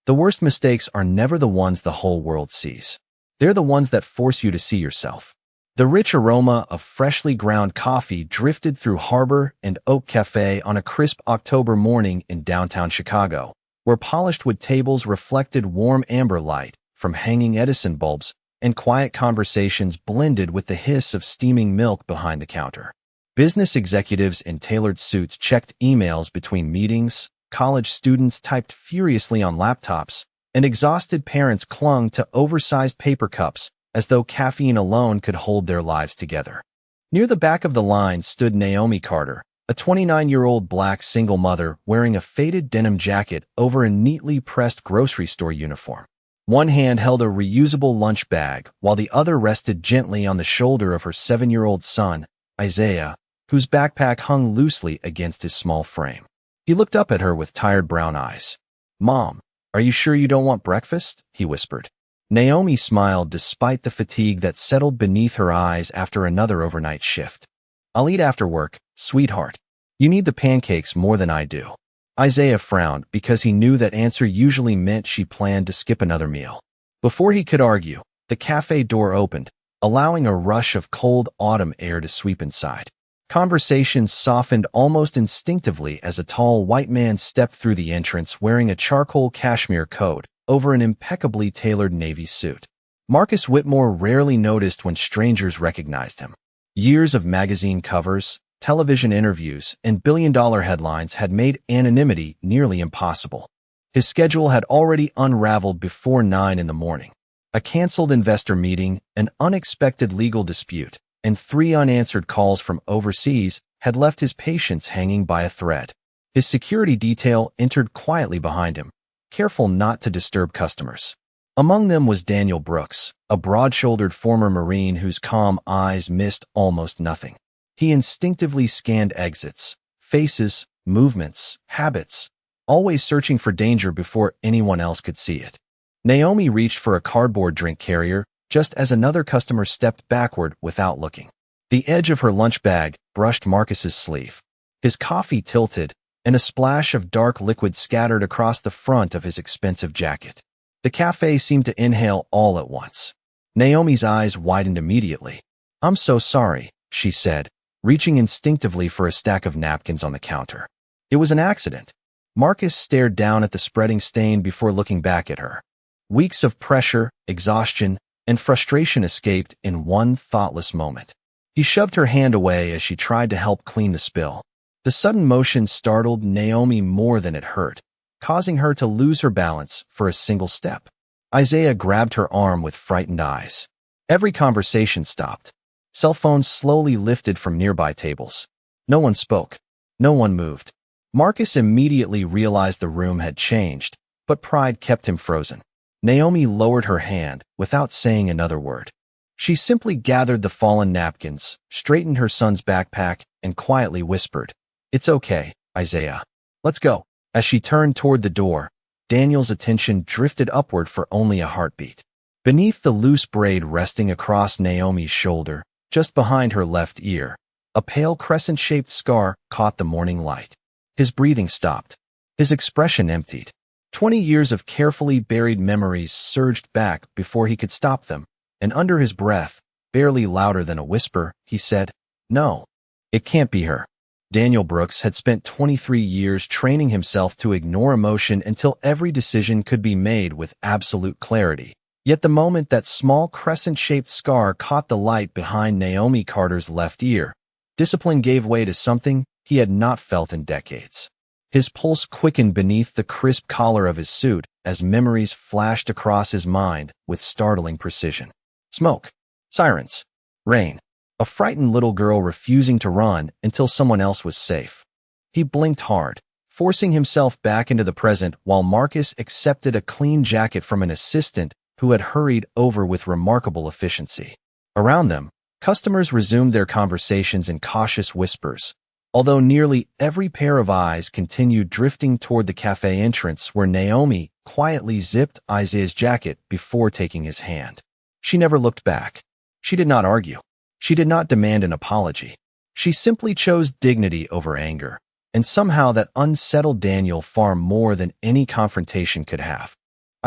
The worst mistakes are never the ones the whole world sees. They're the ones that force you to see yourself. The rich aroma of freshly ground coffee drifted through Harbor and Oak Cafe on a crisp October morning in downtown Chicago, where polished wood tables reflected warm amber light from hanging Edison bulbs, and quiet conversations blended with the hiss of steaming milk behind the counter. Business executives in tailored suits checked emails between meetings, college students typed furiously on laptops, and exhausted parents clung to oversized paper cups as though caffeine alone could hold their lives together. Near the back of the line stood Naomi Carter, a 29-year-old black single mother wearing a faded denim jacket over a neatly pressed grocery store uniform. One hand held a reusable lunch bag, while the other rested gently on the shoulder of her 7-year-old son, Isaiah, whose backpack hung loosely against his small frame. He looked up at her with tired brown eyes. "Mom, are you sure you don't want breakfast?" he whispered. Naomi smiled despite the fatigue that settled beneath her eyes after another overnight shift. "I'll eat after work, sweetheart. You need the pancakes more than I do." Isaiah frowned because he knew that answer usually meant she planned to skip another meal. Before he could argue, the cafe door opened, allowing a rush of cold autumn air to sweep inside. Conversations softened almost instinctively as a tall white man stepped through the entrance wearing a charcoal cashmere coat over an impeccably tailored navy suit. Marcus Whitmore rarely noticed when strangers recognized him. Years of magazine covers, television interviews, and billion-dollar headlines had made anonymity nearly impossible. His schedule had already unraveled before 9 in the morning. A canceled investor meeting, an unexpected legal dispute, and 3 unanswered calls from overseas had left his patience hanging by a thread. His security detail entered quietly behind him, careful not to disturb customers. Among them was Daniel Brooks, a broad-shouldered former Marine whose calm eyes missed almost nothing. He instinctively scanned exits, faces, movements, habits, always searching for danger before anyone else could see it. Naomi reached for a cardboard drink carrier just as another customer stepped backward without looking. The edge of her lunch bag brushed Marcus's sleeve. His coffee tilted, and a splash of dark liquid scattered across the front of his expensive jacket. The cafe seemed to inhale all at once. Naomi's eyes widened immediately. "I'm so sorry," she said, reaching instinctively for a stack of napkins on the counter. "It was an accident." Marcus stared down at the spreading stain before looking back at her. Weeks of pressure, exhaustion, and frustration escaped in one thoughtless moment. He shoved her hand away as she tried to help clean the spill. The sudden motion startled Naomi more than it hurt, causing her to lose her balance for a single step. Isaiah grabbed her arm with frightened eyes. Every conversation stopped. Cell phones slowly lifted from nearby tables. No one spoke. No one moved. Marcus immediately realized the room had changed, but pride kept him frozen. Naomi lowered her hand without saying another word. She simply gathered the fallen napkins, straightened her son's backpack, and quietly whispered, "It's okay, Isaiah. Let's go." As she turned toward the door, Daniel's attention drifted upward for only a heartbeat. Beneath the loose braid resting across Naomi's shoulder, just behind her left ear, a pale crescent-shaped scar caught the morning light. His breathing stopped. His expression emptied. 20 years of carefully buried memories surged back before he could stop them, and under his breath, barely louder than a whisper, he said, "No, it can't be her." Daniel Brooks had spent 23 years training himself to ignore emotion until every decision could be made with absolute clarity. Yet the moment that small crescent-shaped scar caught the light behind Naomi Carter's left ear, discipline gave way to something he had not felt in decades. His pulse quickened beneath the crisp collar of his suit as memories flashed across his mind with startling precision. Smoke, sirens, rain, a frightened little girl refusing to run until someone else was safe. He blinked hard, forcing himself back into the present while Marcus accepted a clean jacket from an assistant who had hurried over with remarkable efficiency. Around them, customers resumed their conversations in cautious whispers, although nearly every pair of eyes continued drifting toward the cafe entrance where Naomi quietly zipped Isaiah's jacket before taking his hand. She never looked back. She did not argue. She did not demand an apology. She simply chose dignity over anger, and somehow that unsettled Daniel far more than any confrontation could have.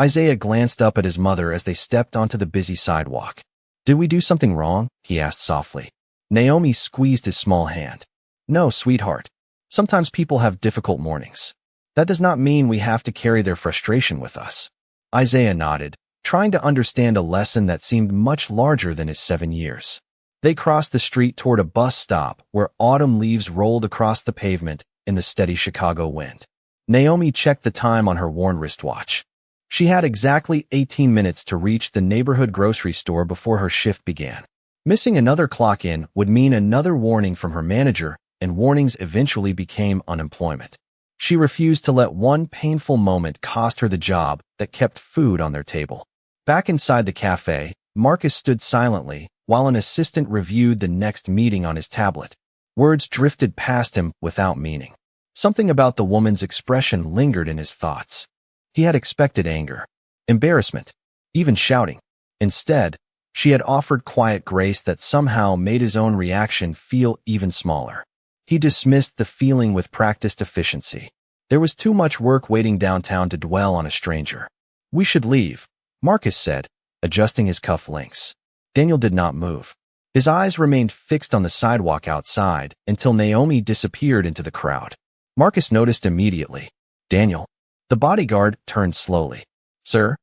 Isaiah glanced up at his mother as they stepped onto the busy sidewalk. Did we do something wrong? He asked softly. Naomi squeezed his small hand. No, sweetheart. Sometimes people have difficult mornings. That does not mean we have to carry their frustration with us. Isaiah nodded, trying to understand a lesson that seemed much larger than his 7 years. They crossed the street toward a bus stop where autumn leaves rolled across the pavement in the steady Chicago wind. Naomi checked the time on her worn wristwatch. She had exactly 18 minutes to reach the neighborhood grocery store before her shift began. Missing another clock-in would mean another warning from her manager, and warnings eventually became unemployment. She refused to let one painful moment cost her the job that kept food on their table. Back inside the cafe, Marcus stood silently while an assistant reviewed the next meeting on his tablet. Words drifted past him without meaning. Something about the woman's expression lingered in his thoughts. He had expected anger, embarrassment, even shouting. Instead, she had offered quiet grace that somehow made his own reaction feel even smaller. He dismissed the feeling with practiced efficiency. There was too much work waiting downtown to dwell on a stranger. We should leave, Marcus said, adjusting his cuff links. Daniel did not move. His eyes remained fixed on the sidewalk outside until Naomi disappeared into the crowd. Marcus noticed immediately. Daniel. The bodyguard turned slowly. Sir,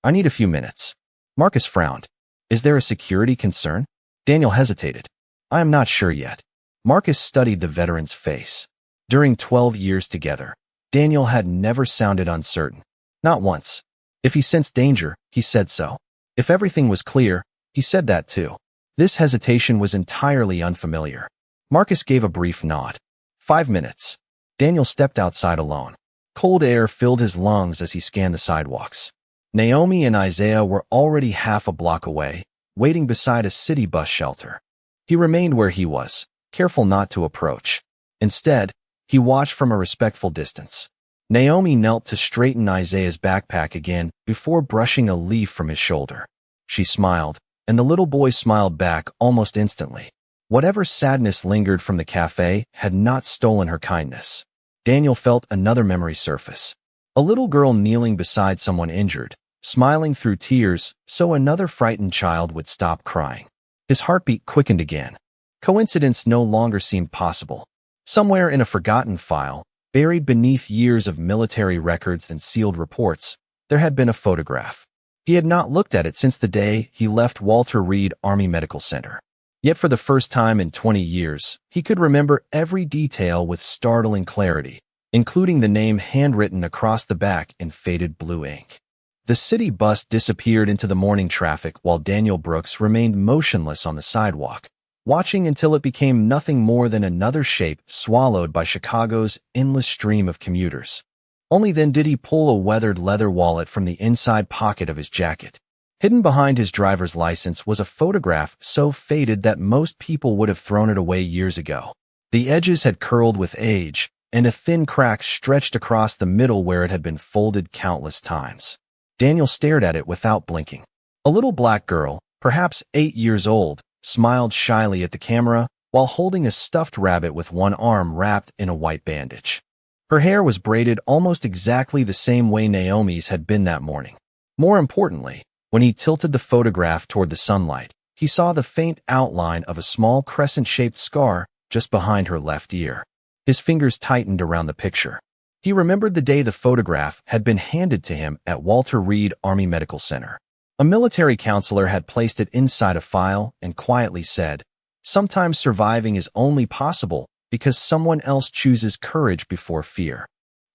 I need a few minutes. Marcus frowned. Is there a security concern? Daniel hesitated. I am not sure yet. Marcus studied the veteran's face. During 12 years together, Daniel had never sounded uncertain. Not once. If he sensed danger, he said so. If everything was clear, he said that too. This hesitation was entirely unfamiliar. Marcus gave a brief nod. 5 minutes. Daniel stepped outside alone. Cold air filled his lungs as he scanned the sidewalks. Naomi and Isaiah were already half a block away, waiting beside a city bus shelter. He remained where he was, careful not to approach. Instead, he watched from a respectful distance. Naomi knelt to straighten Isaiah's backpack again before brushing a leaf from his shoulder. She smiled, and the little boy smiled back almost instantly. Whatever sadness lingered from the cafe had not stolen her kindness. Daniel felt another memory surface. A little girl kneeling beside someone injured, smiling through tears so another frightened child would stop crying. His heartbeat quickened again. Coincidence no longer seemed possible. Somewhere in a forgotten file, buried beneath years of military records and sealed reports, there had been a photograph. He had not looked at it since the day he left Walter Reed Army Medical Center. Yet for the first time in 20 years, he could remember every detail with startling clarity, including the name handwritten across the back in faded blue ink. The city bus disappeared into the morning traffic while Daniel Brooks remained motionless on the sidewalk, watching until it became nothing more than another shape swallowed by Chicago's endless stream of commuters. Only then did he pull a weathered leather wallet from the inside pocket of his jacket. Hidden behind his driver's license was a photograph so faded that most people would have thrown it away years ago. The edges had curled with age, and a thin crack stretched across the middle where it had been folded countless times. Daniel stared at it without blinking. A little black girl, perhaps 8 years old, smiled shyly at the camera while holding a stuffed rabbit with one arm wrapped in a white bandage. Her hair was braided almost exactly the same way Naomi's had been that morning. More importantly, when he tilted the photograph toward the sunlight, he saw the faint outline of a small crescent-shaped scar just behind her left ear. His fingers tightened around the picture. He remembered the day the photograph had been handed to him at Walter Reed Army Medical Center. A military counselor had placed it inside a file and quietly said, "Sometimes surviving is only possible because someone else chooses courage before fear."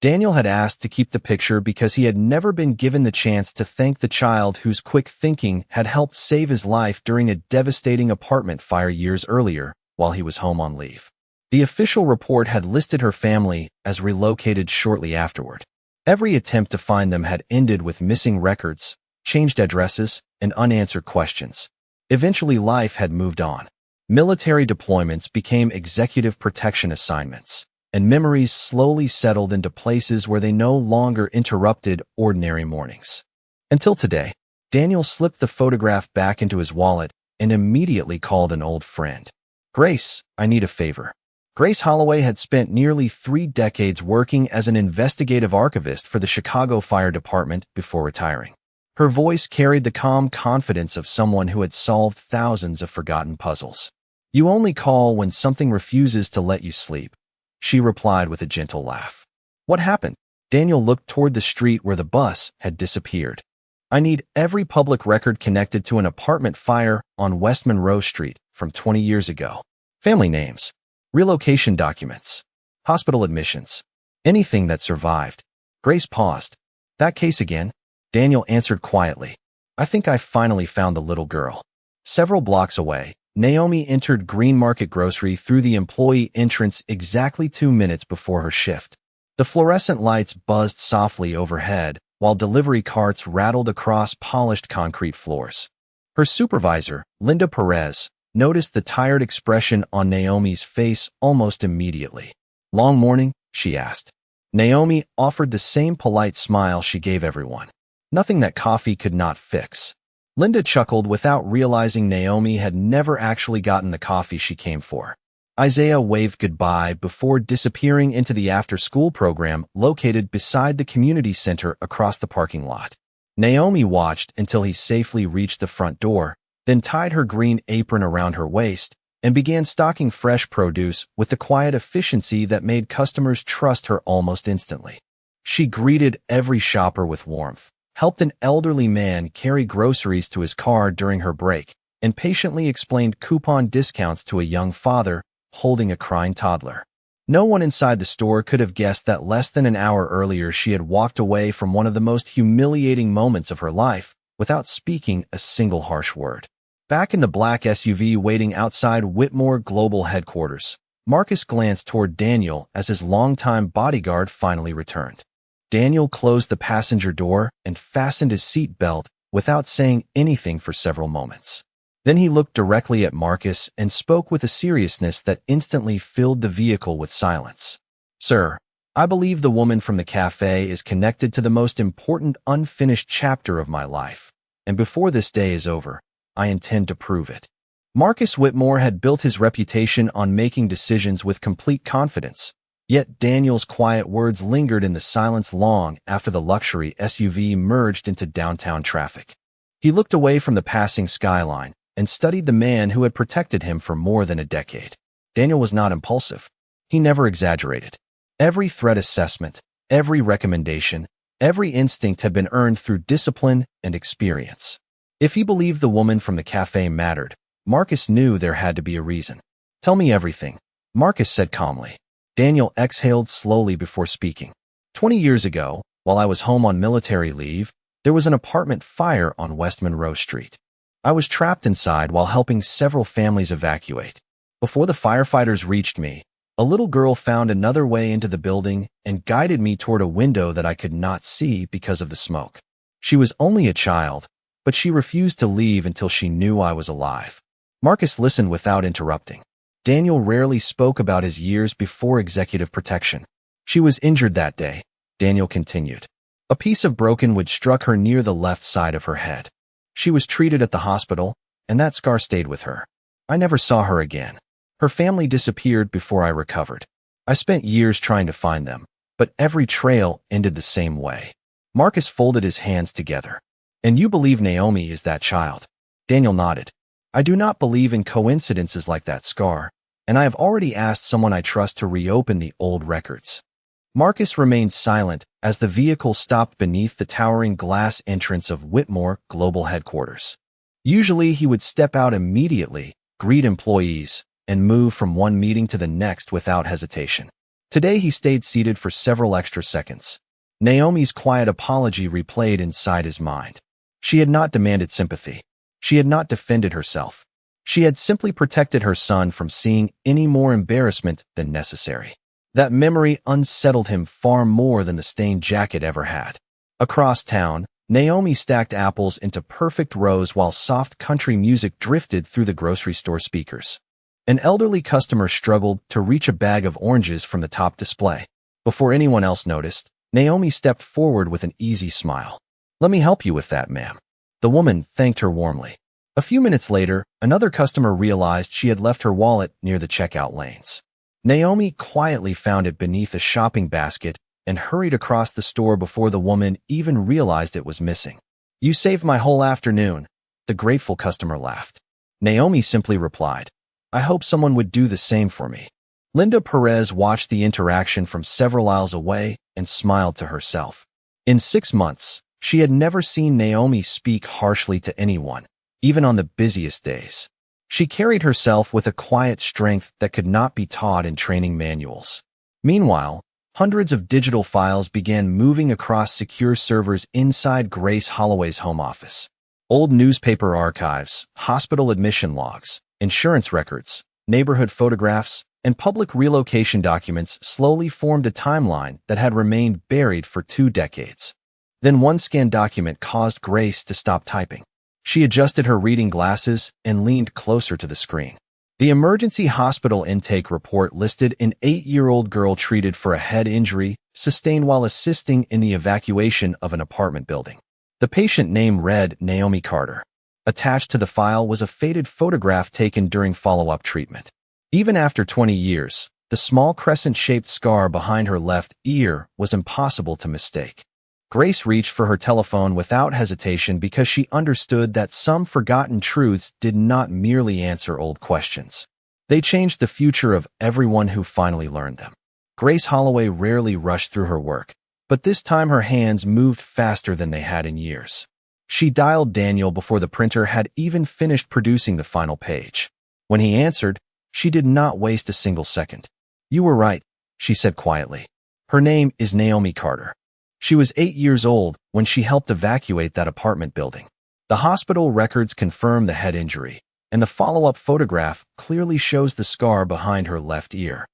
Daniel had asked to keep the picture because he had never been given the chance to thank the child whose quick thinking had helped save his life during a devastating apartment fire years earlier while he was home on leave. The official report had listed her family as relocated shortly afterward. Every attempt to find them had ended with missing records, changed addresses, and unanswered questions. Eventually, life had moved on. Military deployments became executive protection assignments, and memories slowly settled into places where they no longer interrupted ordinary mornings. Until today, Daniel slipped the photograph back into his wallet and immediately called an old friend. "Grace, I need a favor." Grace Holloway had spent nearly 3 decades working as an investigative archivist for the Chicago Fire Department before retiring. Her voice carried the calm confidence of someone who had solved thousands of forgotten puzzles. "You only call when something refuses to let you sleep," she replied with a gentle laugh. "What happened?" Daniel looked toward the street where the bus had disappeared. "I need every public record connected to an apartment fire on West Monroe Street from 20 years ago. Family names, relocation documents, hospital admissions, anything that survived." Grace paused. "That case again?" Daniel answered quietly. "I think I finally found the little girl." Several blocks away, Naomi entered Green Market Grocery through the employee entrance exactly 2 minutes before her shift. The fluorescent lights buzzed softly overhead, while delivery carts rattled across polished concrete floors. Her supervisor, Linda Perez, noticed the tired expression on Naomi's face almost immediately. "Long morning?" she asked. Naomi offered the same polite smile she gave everyone. "Nothing that coffee could not fix." Linda chuckled without realizing Naomi had never actually gotten the coffee she came for. Isaiah waved goodbye before disappearing into the after-school program located beside the community center across the parking lot. Naomi watched until he safely reached the front door, then tied her green apron around her waist and began stocking fresh produce with the quiet efficiency that made customers trust her almost instantly. She greeted every shopper with warmth, helped an elderly man carry groceries to his car during her break, and patiently explained coupon discounts to a young father holding a crying toddler. No one inside the store could have guessed that less than an hour earlier she had walked away from one of the most humiliating moments of her life without speaking a single harsh word. Back in the black SUV waiting outside Whitmore Global Headquarters, Marcus glanced toward Daniel as his longtime bodyguard finally returned. Daniel closed the passenger door and fastened his seat belt without saying anything for several moments. Then he looked directly at Marcus and spoke with a seriousness that instantly filled the vehicle with silence. "Sir, I believe the woman from the cafe is connected to the most important unfinished chapter of my life, and before this day is over, I intend to prove it." Marcus Whitmore had built his reputation on making decisions with complete confidence, yet Daniel's quiet words lingered in the silence long after the luxury SUV merged into downtown traffic. He looked away from the passing skyline and studied the man who had protected him for more than a decade. Daniel was not impulsive. He never exaggerated. Every threat assessment, every recommendation, every instinct had been earned through discipline and experience. If he believed the woman from the cafe mattered, Marcus knew there had to be a reason. "Tell me everything," Marcus said calmly. Daniel exhaled slowly before speaking. 20 years ago, while I was home on military leave, there was an apartment fire on West Monroe Street. I was trapped inside while helping several families evacuate. Before the firefighters reached me, a little girl found another way into the building and guided me toward a window that I could not see because of the smoke. She was only a child, but she refused to leave until she knew I was alive. Marcus listened without interrupting. Daniel rarely spoke about his years before executive protection. "She was injured that day," Daniel continued. "A piece of broken wood struck her near the left side of her head. She was treated at the hospital, and that scar stayed with her. I never saw her again. Her family disappeared before I recovered. I spent years trying to find them, but every trail ended the same way." Marcus folded his hands together. "And you believe Naomi is that child?" Daniel nodded. "I do not believe in coincidences like that scar, and I have already asked someone I trust to reopen the old records." Marcus remained silent as the vehicle stopped beneath the towering glass entrance of Whitmore Global Headquarters. Usually he would step out immediately, greet employees, and move from one meeting to the next without hesitation. Today he stayed seated for several extra seconds. Naomi's quiet apology replayed inside his mind. She had not demanded sympathy. She had not defended herself. She had simply protected her son from seeing any more embarrassment than necessary. That memory unsettled him far more than the stained jacket ever had. Across town, Naomi stacked apples into perfect rows while soft country music drifted through the grocery store speakers. An elderly customer struggled to reach a bag of oranges from the top display. Before anyone else noticed, Naomi stepped forward with an easy smile. "Let me help you with that, ma'am." The woman thanked her warmly. A few minutes later, another customer realized she had left her wallet near the checkout lanes. Naomi quietly found it beneath a shopping basket and hurried across the store before the woman even realized it was missing. "You saved my whole afternoon," the grateful customer laughed. Naomi simply replied, "I hope someone would do the same for me." Linda Perez watched the interaction from several aisles away and smiled to herself. In 6 months, she had never seen Naomi speak harshly to anyone, even on the busiest days. She carried herself with a quiet strength that could not be taught in training manuals. Meanwhile, hundreds of digital files began moving across secure servers inside Grace Holloway's home office. Old newspaper archives, hospital admission logs, insurance records, neighborhood photographs, and public relocation documents slowly formed a timeline that had remained buried for 2 decades. Then one scanned document caused Grace to stop typing. She adjusted her reading glasses and leaned closer to the screen. The emergency hospital intake report listed an 8-year-old girl treated for a head injury sustained while assisting in the evacuation of an apartment building. The patient name read Naomi Carter. Attached to the file was a faded photograph taken during follow-up treatment. Even after 20 years, the small crescent-shaped scar behind her left ear was impossible to mistake. Grace reached for her telephone without hesitation because she understood that some forgotten truths did not merely answer old questions. They changed the future of everyone who finally learned them. Grace Holloway rarely rushed through her work, but this time her hands moved faster than they had in years. She dialed Daniel before the printer had even finished producing the final page. When he answered, she did not waste a single second. "You were right," she said quietly. "Her name is Naomi Carter. She was 8 years old when she helped evacuate that apartment building." The hospital records confirm the head injury, and the follow-up photograph clearly shows the scar behind her left ear.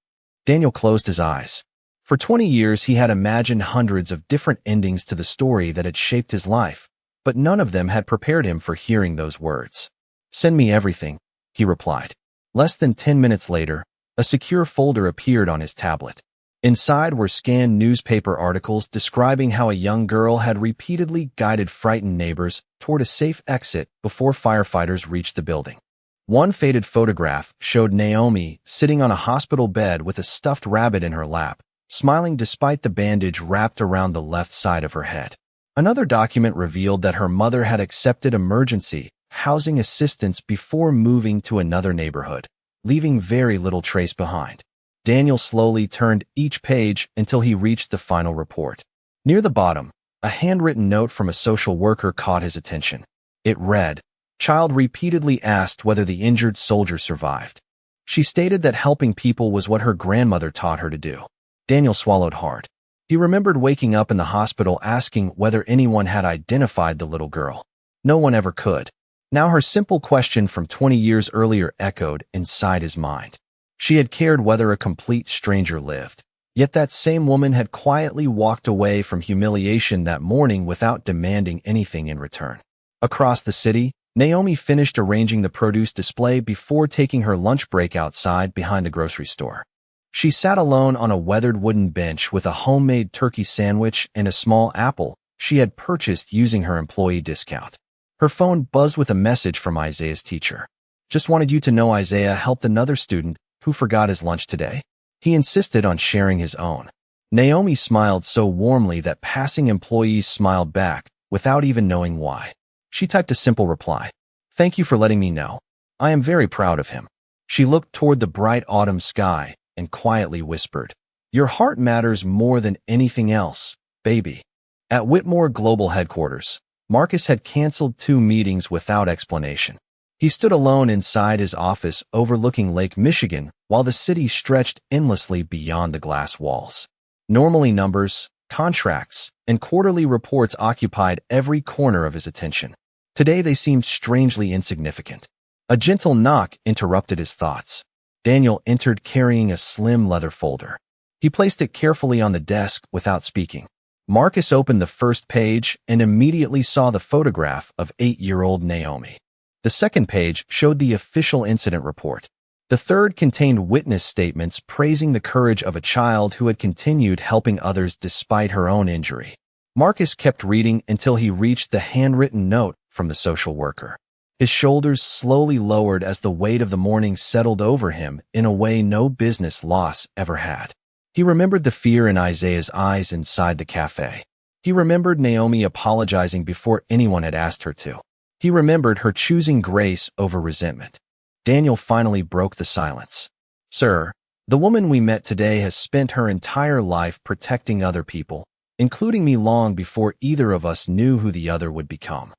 Daniel closed his eyes. For 20 years, he had imagined hundreds of different endings to the story that had shaped his life, but none of them had prepared him for hearing those words. "Send me everything," he replied. Less than 10 minutes later, a secure folder appeared on his tablet. Inside were scanned newspaper articles describing how a young girl had repeatedly guided frightened neighbors toward a safe exit before firefighters reached the building. One faded photograph showed Naomi sitting on a hospital bed with a stuffed rabbit in her lap, smiling despite the bandage wrapped around the left side of her head. Another document revealed that her mother had accepted emergency housing assistance before moving to another neighborhood, leaving very little trace behind. Daniel slowly turned each page until he reached the final report. Near the bottom, a handwritten note from a social worker caught his attention. It read, "Child repeatedly asked whether the injured soldier survived." She stated that helping people was what her grandmother taught her to do. Daniel swallowed hard. He remembered waking up in the hospital asking whether anyone had identified the little girl. No one ever could. Now her simple question from 20 years earlier echoed inside his mind. She had cared whether a complete stranger lived. Yet that same woman had quietly walked away from humiliation that morning without demanding anything in return. Across the city, Naomi finished arranging the produce display before taking her lunch break outside behind the grocery store. She sat alone on a weathered wooden bench with a homemade turkey sandwich and a small apple she had purchased using her employee discount. Her phone buzzed with a message from Isaiah's teacher. "Just wanted you to know Isaiah helped another student who forgot his lunch today. He insisted on sharing his own." Naomi smiled so warmly that passing employees smiled back without even knowing why. She typed a simple reply. "Thank you for letting me know. I am very proud of him." She looked toward the bright autumn sky and quietly whispered, "Your heart matters more than anything else, baby." At Whitmore Global Headquarters, Marcus had canceled 2 meetings without explanation. He stood alone inside his office overlooking Lake Michigan while the city stretched endlessly beyond the glass walls. Normally numbers, contracts, and quarterly reports occupied every corner of his attention. Today they seemed strangely insignificant. A gentle knock interrupted his thoughts. Daniel entered carrying a slim leather folder. He placed it carefully on the desk without speaking. Marcus opened the first page and immediately saw the photograph of 8-year-old Naomi. The second page showed the official incident report. The third contained witness statements praising the courage of a child who had continued helping others despite her own injury. Marcus kept reading until he reached the handwritten note from the social worker. His shoulders slowly lowered as the weight of the morning settled over him in a way no business loss ever had. He remembered the fear in Isaiah's eyes inside the cafe. He remembered Naomi apologizing before anyone had asked her to. He remembered her choosing grace over resentment. Daniel finally broke the silence. "Sir, the woman we met today has spent her entire life protecting other people, including me long before either of us knew who the other would become."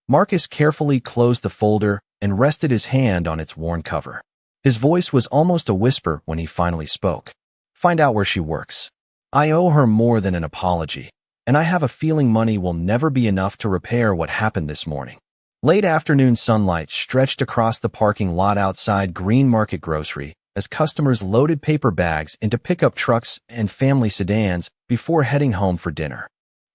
Marcus carefully closed the folder and rested his hand on its worn cover. His voice was almost a whisper when he finally spoke. "Find out where she works. I owe her more than an apology, and I have a feeling money will never be enough to repair what happened this morning." Late afternoon sunlight stretched across the parking lot outside Green Market Grocery as customers loaded paper bags into pickup trucks and family sedans before heading home for dinner.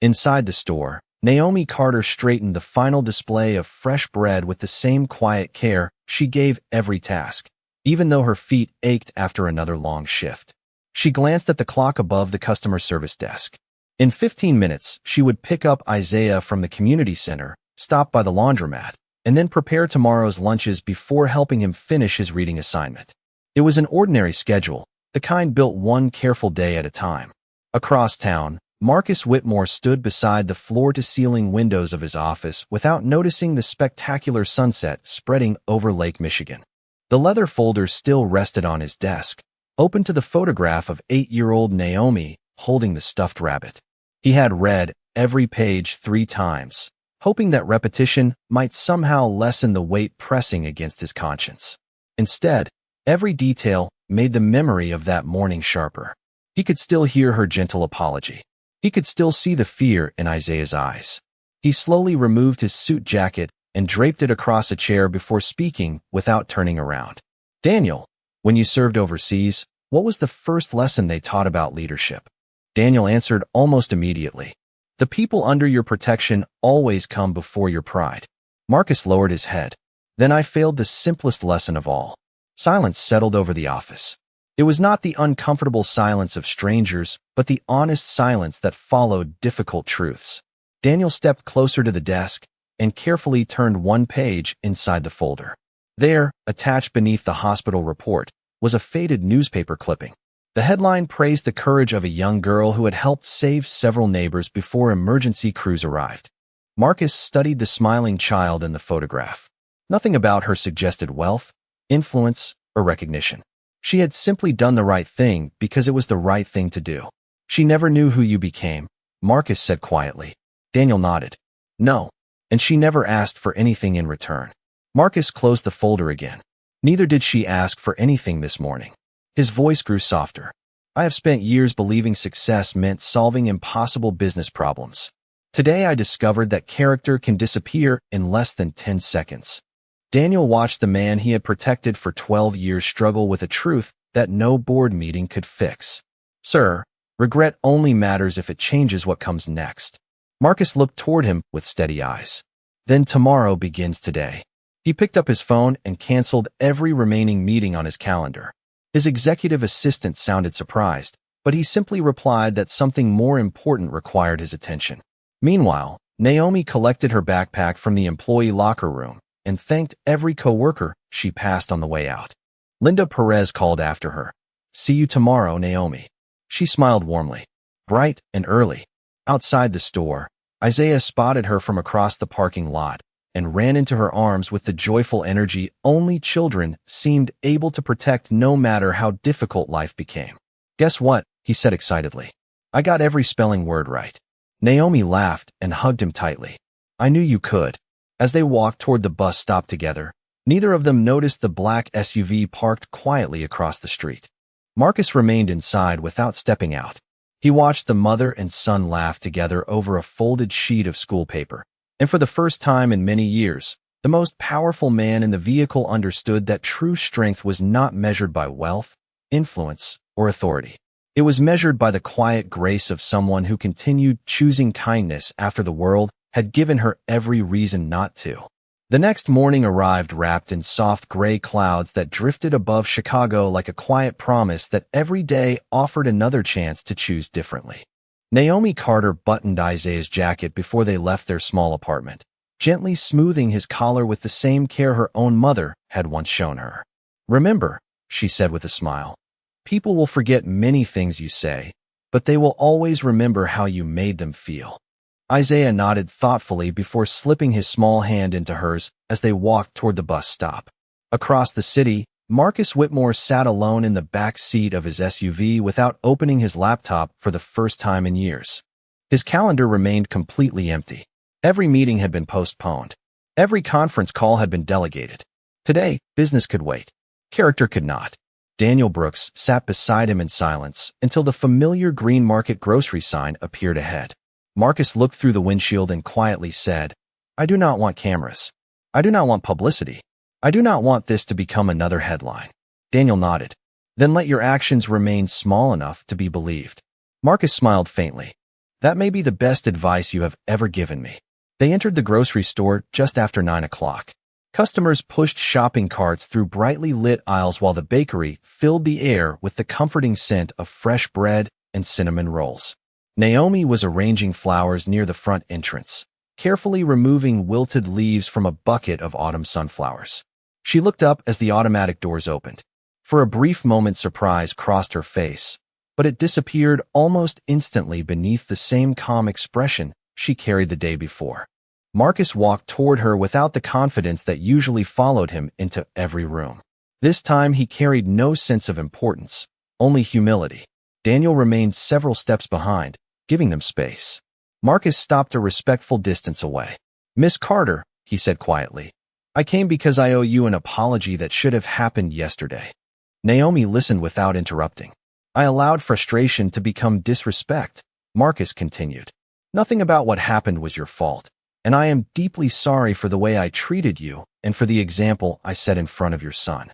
Inside the store, Naomi Carter straightened the final display of fresh bread with the same quiet care she gave every task, even though her feet ached after another long shift. She glanced at the clock above the customer service desk. In 15 minutes, she would pick up Isaiah from the community center, stop by the laundromat, and then prepare tomorrow's lunches before helping him finish his reading assignment. It was an ordinary schedule, the kind built one careful day at a time. Across town, Marcus Whitmore stood beside the floor-to-ceiling windows of his office without noticing the spectacular sunset spreading over Lake Michigan. The leather folder still rested on his desk, open to the photograph of 8-year-old Naomi holding the stuffed rabbit. He had read every page 3 times, hoping that repetition might somehow lessen the weight pressing against his conscience. Instead, every detail made the memory of that morning sharper. He could still hear her gentle apology. He could still see the fear in Isaiah's eyes. He slowly removed his suit jacket and draped it across a chair before speaking without turning around. "Daniel, when you served overseas, what was the first lesson they taught about leadership?" Daniel answered almost immediately. "The people under your protection always come before your pride." Marcus lowered his head. "Then I failed the simplest lesson of all." Silence settled over the office. It was not the uncomfortable silence of strangers, but the honest silence that followed difficult truths. Daniel stepped closer to the desk and carefully turned one page inside the folder. There, attached beneath the hospital report, was a faded newspaper clipping. The headline praised the courage of a young girl who had helped save several neighbors before emergency crews arrived. Marcus studied the smiling child in the photograph. Nothing about her suggested wealth, influence, or recognition. She had simply done the right thing because it was the right thing to do. "She never knew who you became," Marcus said quietly. Daniel nodded. "No, and she never asked for anything in return." Marcus closed the folder again. "Neither did she ask for anything this morning." His voice grew softer. "I have spent years believing success meant solving impossible business problems. Today I discovered that character can disappear in less than 10 seconds. Daniel watched the man he had protected for 12 years struggle with a truth that no board meeting could fix. "Sir, regret only matters if it changes what comes next." Marcus looked toward him with steady eyes. "Then tomorrow begins today." He picked up his phone and canceled every remaining meeting on his calendar. His executive assistant sounded surprised, but he simply replied that something more important required his attention. Meanwhile, Naomi collected her backpack from the employee locker room and thanked every coworker she passed on the way out. Linda Perez called after her. "See you tomorrow, Naomi." She smiled warmly. Bright and early, outside the store, Isaiah spotted her from across the parking lot and ran into her arms with the joyful energy only children seemed able to protect no matter how difficult life became. "Guess what?" he said excitedly. "I got every spelling word right." Naomi laughed and hugged him tightly. "I knew you could." As they walked toward the bus stop together, neither of them noticed the black SUV parked quietly across the street. Marcus remained inside without stepping out. He watched the mother and son laugh together over a folded sheet of school paper. And for the first time in many years, the most powerful man in the vehicle understood that true strength was not measured by wealth, influence, or authority. It was measured by the quiet grace of someone who continued choosing kindness after the world had given her every reason not to. The next morning arrived wrapped in soft gray clouds that drifted above Chicago like a quiet promise that every day offered another chance to choose differently. Naomi Carter buttoned Isaiah's jacket before they left their small apartment. gently smoothing his collar with the same care her own mother had once shown her. "Remember," she said with a smile, "people will forget many things you say, but they will always remember how you made them feel." Isaiah nodded thoughtfully before slipping his small hand into hers as they walked toward the bus stop. Across the city, Marcus Whitmore sat alone in the back seat of his SUV without opening his laptop for the first time in years. His calendar remained completely empty. Every meeting had been postponed. Every conference call had been delegated. Today, business could wait. Character could not. Daniel Brooks sat beside him in silence until the familiar Green Market grocery sign appeared ahead. Marcus looked through the windshield and quietly said, "I do not want cameras. I do not want publicity. I do not want this to become another headline." Daniel nodded. "Then let your actions remain small enough to be believed." Marcus smiled faintly. "That may be the best advice you have ever given me." They entered the grocery store just after 9 o'clock. Customers pushed shopping carts through brightly lit aisles while the bakery filled the air with the comforting scent of fresh bread and cinnamon rolls. Naomi was arranging flowers near the front entrance, carefully removing wilted leaves from a bucket of autumn sunflowers. She looked up as the automatic doors opened. For a brief moment, surprise crossed her face, but it disappeared almost instantly beneath the same calm expression she carried the day before. Marcus walked toward her without the confidence that usually followed him into every room. This time he carried no sense of importance, only humility. Daniel remained several steps behind, giving them space. Marcus stopped a respectful distance away. "Miss Carter," he said quietly, "I came because I owe you an apology that should have happened yesterday." Naomi listened without interrupting. "I allowed frustration to become disrespect," Marcus continued. "Nothing about what happened was your fault, and I am deeply sorry for the way I treated you and for the example I set in front of your son."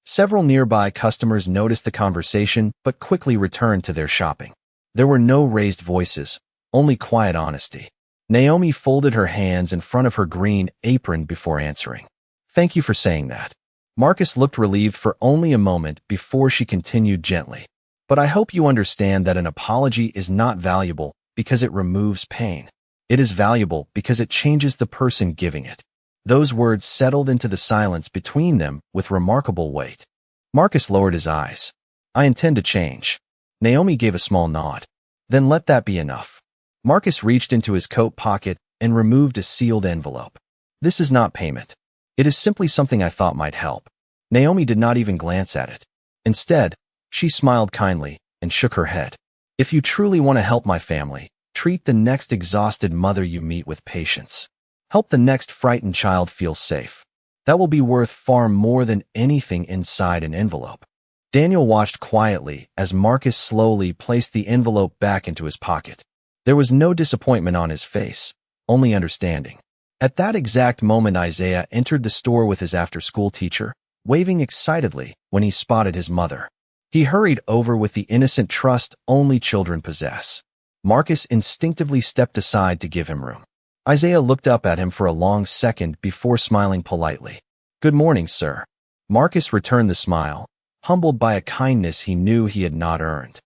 Several nearby customers noticed the conversation but quickly returned to their shopping. There were no raised voices, only quiet honesty. Naomi folded her hands in front of her green apron before answering. "Thank you for saying that." Marcus looked relieved for only a moment before she continued gently. "But I hope you understand that an apology is not valuable because it removes pain. It is valuable because it changes the person giving it." Those words settled into the silence between them with remarkable weight. Marcus lowered his eyes. "I intend to change." Naomi gave a small nod. "Then let that be enough." Marcus reached into his coat pocket and removed a sealed envelope. "This is not payment. It is simply something I thought might help." Naomi did not even glance at it. Instead, she smiled kindly and shook her head. "If you truly want to help my family, treat the next exhausted mother you meet with patience. Help the next frightened child feel safe. That will be worth far more than anything inside an envelope." Daniel watched quietly as Marcus slowly placed the envelope back into his pocket. There was no disappointment on his face, only understanding. At that exact moment, Isaiah entered the store with his after-school teacher, waving excitedly when he spotted his mother. He hurried over with the innocent trust only children possess. Marcus instinctively stepped aside to give him room. Isaiah looked up at him for a long second before smiling politely. "Good morning, sir." Marcus returned the smile, humbled by a kindness he knew he had not earned.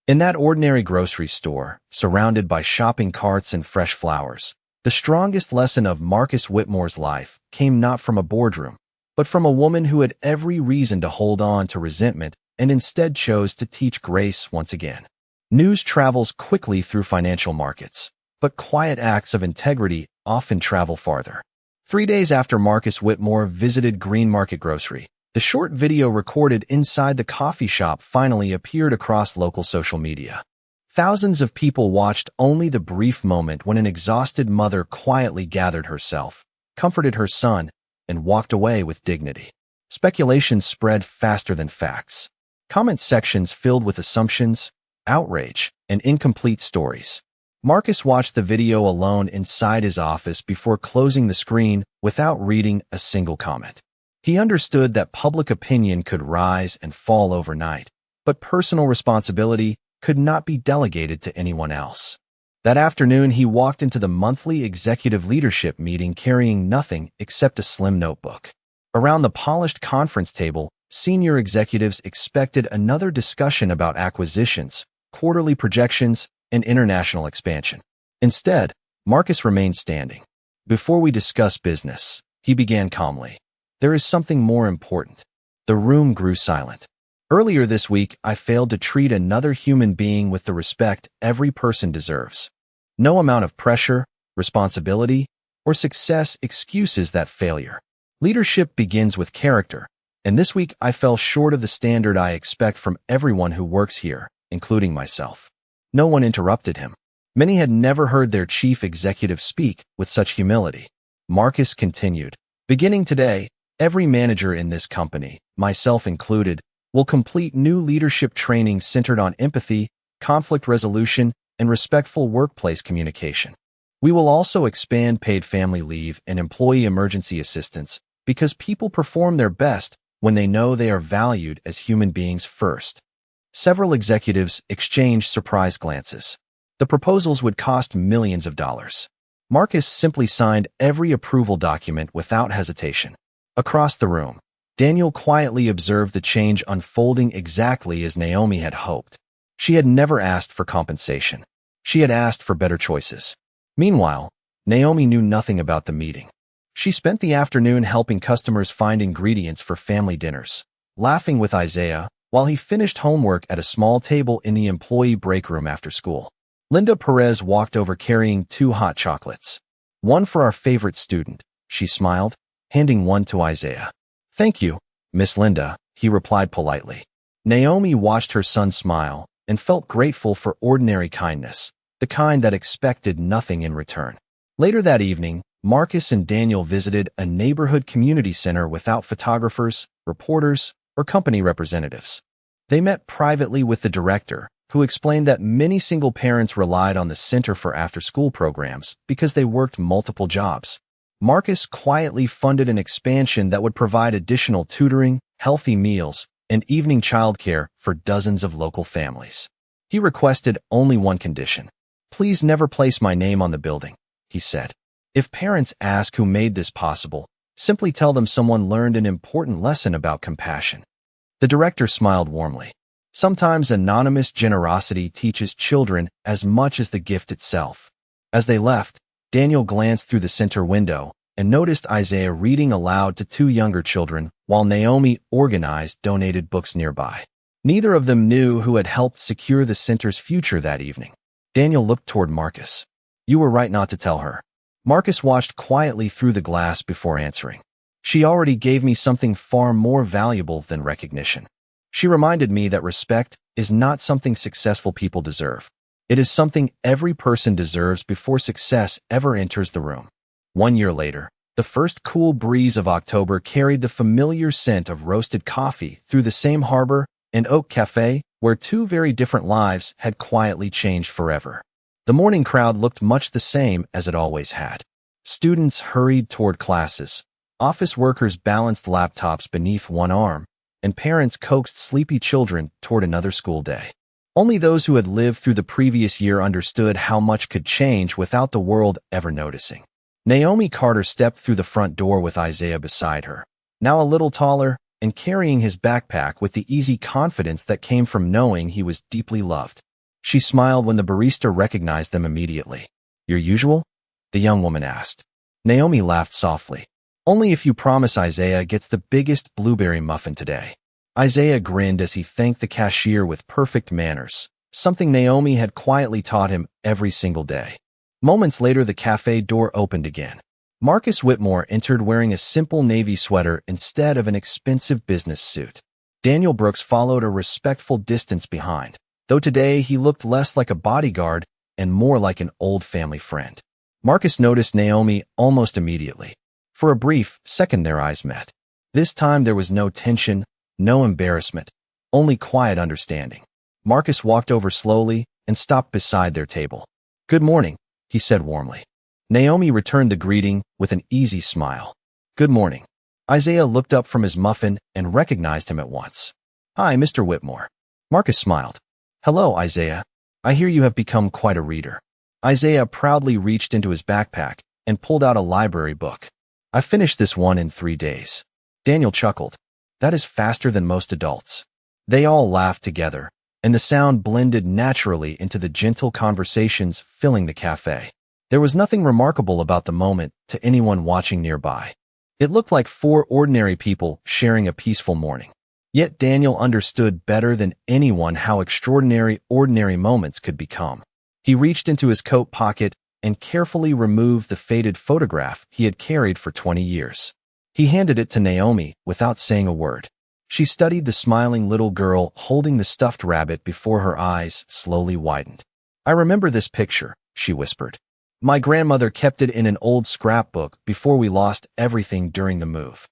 In that ordinary grocery store, surrounded by shopping carts and fresh flowers, the strongest lesson of Marcus Whitmore's life came not from a boardroom, but from a woman who had every reason to hold on to resentment and instead chose to teach grace once again. News travels quickly through financial markets, but quiet acts of integrity often travel farther. 3 days after Marcus Whitmore visited Green Market Grocery, the short video recorded inside the coffee shop finally appeared across local social media. Thousands of people watched only the brief moment when an exhausted mother quietly gathered herself, comforted her son, and walked away with dignity. Speculation spread faster than facts. Comment sections filled with assumptions, outrage, and incomplete stories. Marcus watched the video alone inside his office before closing the screen without reading a single comment. He understood that public opinion could rise and fall overnight, but personal responsibility could not be delegated to anyone else. That afternoon, he walked into the monthly executive leadership meeting carrying nothing except a slim notebook. Around the polished conference table, senior executives expected another discussion about acquisitions, quarterly projections, and international expansion. Instead, Marcus remained standing. Before we discuss business, he began calmly, there is something more important. The room grew silent. Earlier this week, I failed to treat another human being with the respect every person deserves. No amount of pressure, responsibility, or success excuses that failure. Leadership begins with character, and this week I fell short of the standard I expect from everyone who works here, including myself. No one interrupted him. Many had never heard their chief executive speak with such humility. Marcus continued, beginning today, every manager in this company, myself included, will complete new leadership training centered on empathy, conflict resolution, and respectful workplace communication. We will also expand paid family leave and employee emergency assistance because people perform their best when they know they are valued as human beings first. Several executives exchanged surprised glances. The proposals would cost millions of dollars. Marcus simply signed every approval document without hesitation. Across the room, Daniel quietly observed the change unfolding exactly as Naomi had hoped. She had never asked for compensation. She had asked for better choices. Meanwhile, Naomi knew nothing about the meeting. She spent the afternoon helping customers find ingredients for family dinners, laughing with Isaiah while he finished homework at a small table in the employee break room after school. Linda Perez walked over carrying 2 hot chocolates. One for our favorite student, she smiled, handing one to Isaiah. Thank you, Miss Linda, he replied politely. Naomi watched her son smile and felt grateful for ordinary kindness, the kind that expected nothing in return. Later that evening, Marcus and Daniel visited a neighborhood community center without photographers, reporters, or company representatives. They met privately with the director, who explained that many single parents relied on the center for after-school programs because they worked multiple jobs. Marcus quietly funded an expansion that would provide additional tutoring, healthy meals, and evening childcare for dozens of local families. He requested only one condition. Please never place my name on the building, he said. If parents ask who made this possible, simply tell them someone learned an important lesson about compassion. The director smiled warmly. Sometimes anonymous generosity teaches children as much as the gift itself. As they left, Daniel glanced through the center window and noticed Isaiah reading aloud to 2 younger children while Naomi organized donated books nearby. Neither of them knew who had helped secure the center's future that evening. Daniel looked toward Marcus. You were right not to tell her. Marcus watched quietly through the glass before answering. She already gave me something far more valuable than recognition. She reminded me that respect is not something successful people deserve. It is something every person deserves before success ever enters the room. 1 year later, the first cool breeze of October carried the familiar scent of roasted coffee through the same harbor and Oak Cafe, where 2 very different lives had quietly changed forever. The morning crowd looked much the same as it always had. Students hurried toward classes, office workers balanced laptops beneath one arm, and parents coaxed sleepy children toward another school day. Only those who had lived through the previous year understood how much could change without the world ever noticing. Naomi Carter stepped through the front door with Isaiah beside her, now a little taller and carrying his backpack with the easy confidence that came from knowing he was deeply loved. She smiled when the barista recognized them immediately. Your usual? The young woman asked. Naomi laughed softly. Only if you promise Isaiah gets the biggest blueberry muffin today. Isaiah grinned as he thanked the cashier with perfect manners, something Naomi had quietly taught him every single day. Moments later, the cafe door opened again. Marcus Whitmore entered wearing a simple navy sweater instead of an expensive business suit. Daniel Brooks followed a respectful distance behind, though today he looked less like a bodyguard and more like an old family friend. Marcus noticed Naomi almost immediately. For a brief second, their eyes met. This time there was no tension, no embarrassment, only quiet understanding. Marcus walked over slowly and stopped beside their table. Good morning, he said warmly. Naomi returned the greeting with an easy smile. Good morning. Isaiah looked up from his muffin and recognized him at once. Hi, Mr. Whitmore. Marcus smiled. Hello, Isaiah. I hear you have become quite a reader. Isaiah proudly reached into his backpack and pulled out a library book. I finished this one in 3 days. Daniel chuckled. That is faster than most adults. They all laughed together, and the sound blended naturally into the gentle conversations filling the cafe. There was nothing remarkable about the moment to anyone watching nearby. It looked like four ordinary people sharing a peaceful morning. Yet Daniel understood better than anyone how extraordinary ordinary moments could become. He reached into his coat pocket and carefully removed the faded photograph he had carried for 20 years. He handed it to Naomi without saying a word. She studied the smiling little girl holding the stuffed rabbit before her eyes slowly widened. "I remember this picture," she whispered. "My grandmother kept it in an old scrapbook before we lost everything during the move."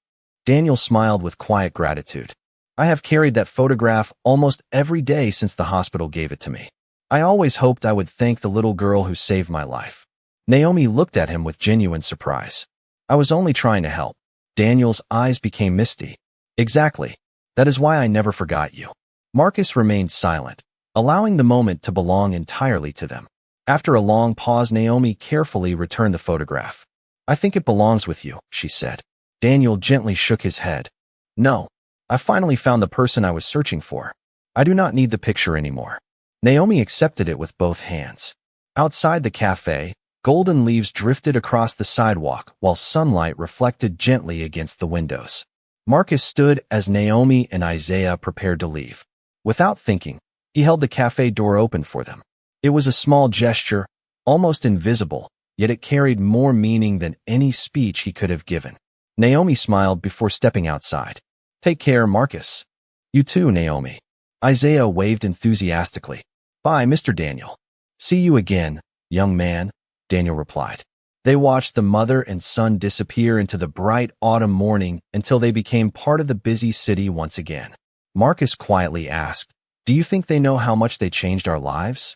Daniel smiled with quiet gratitude. "I have carried that photograph almost every day since the hospital gave it to me. I always hoped I would thank the little girl who saved my life." Naomi looked at him with genuine surprise. "I was only trying to help." Daniel's eyes became misty. "Exactly. That is why I never forgot you." Marcus remained silent, allowing the moment to belong entirely to them. After a long pause, Naomi carefully returned the photograph. "I think it belongs with you," she said. Daniel gently shook his head. "No. I finally found the person I was searching for. I do not need the picture anymore." Naomi accepted it with both hands. Outside the cafe, golden leaves drifted across the sidewalk while sunlight reflected gently against the windows. Marcus stood as Naomi and Isaiah prepared to leave. Without thinking, he held the cafe door open for them. It was a small gesture, almost invisible, yet it carried more meaning than any speech he could have given. Naomi smiled before stepping outside. "Take care, Marcus." "You too, Naomi." Isaiah waved enthusiastically. "Bye, Mr. Daniel." "See you again, young man," Daniel replied. They watched the mother and son disappear into the bright autumn morning until they became part of the busy city once again. Marcus quietly asked, "Do you think they know how much they changed our lives?"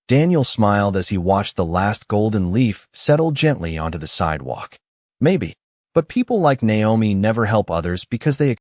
Daniel smiled as he watched the last golden leaf settle gently onto the sidewalk. "Maybe, but people like Naomi never help others because they